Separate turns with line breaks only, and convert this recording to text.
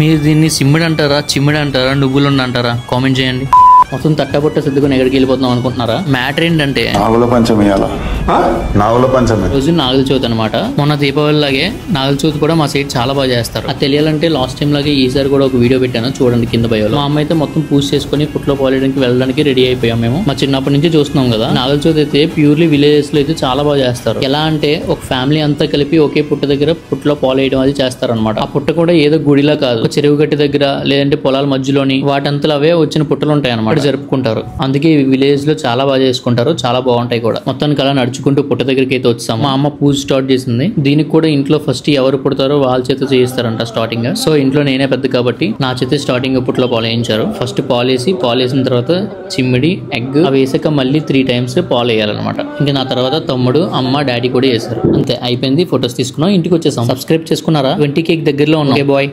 మీరు దీన్ని సిమ్మిడి అంటారా, చిమ్మిడి అంటారా, నువ్వులు అంటారా? కామెంట్ చేయండి. మొత్తం తట్టబొట్ట సర్దుకొని ఎక్కడికి వెళ్ళిపోతున్నాం అనుకుంటున్నారా? మ్యాటర్ ఏంటంటే
నాగుల పంచమి రోజు
నాగుల చవితి అనమాట. మొన్న దీపావళి లాగే నాగుల చవితి కూడా మా సైడ్ చాలా బాగా చేస్తారు. అది తెలియాలంటే లాస్ట్ టైం లాగే ఈసారి కూడా ఒక వీడియో పెట్టాను, చూడండి కింద బయోలో. మా అమ్మ అయితే మొత్తం పూజ చేసుకుని పుట్లో పోలేయడానికి వెళ్ళడానికి రెడీ అయిపోయాం. మేము మా చిన్నప్పటి నుంచి చూస్తున్నాం కదా. నాగుల చవితి అయితే ప్యూర్లీ విలేజెస్ లో అయితే చాలా బాగా చేస్తారు. ఎలా అంటే ఒక ఫ్యామిలీ అంతా కలిపి ఒకే పుట్ట దగ్గర పుట్లో పోలేయడం అది చేస్తారనమాట. ఆ పుట్ట కూడా ఏదో గుడిలా కాదు, ఒక చెరువు గట్టి దగ్గర లేదంటే పొలాల మధ్యలోని వాటంతలో అవే వచ్చిన పుట్టలు ఉంటాయి అనమాట. జరుపుకుంటారు. అందుకే విలేజ్ లో చాలా బాగా చేసుకుంటారు, చాలా బాగుంటాయి కూడా. మొత్తానికి అలా నడుచుకుంటూ పుట్ట దగ్గరికి అయితే వచ్చాము. మా అమ్మ పూజ స్టార్ట్ చేసింది. దీనికి కూడా ఇంట్లో ఫస్ట్ ఎవరు పుడతారో వాళ్ళ చేత చేయిస్తారంట స్టార్టింగ్. సో ఇంట్లో నేనే పెద్ద కాబట్టి నా చేత స్టార్టింగ్ పుట్లో పాలేయించారు. ఫస్ట్ పాలేసిన తర్వాత చిమ్మిడి, ఎగ్ అవి వేసాక మళ్ళీ 3 times పాలు వేయాలన్నమాట. ఇంకా నా తర్వాత తమ్ముడు, అమ్మ, డాడీ కూడా వేసారు. అంతే అయిపోయింది. ఫొటోస్ తీసుకున్నాం, ఇంటికి వచ్చేసాం. సబ్స్క్రైబ్ చేసుకున్నారా? 20K దగ్గరలో ఉన్నాం. బాయ్.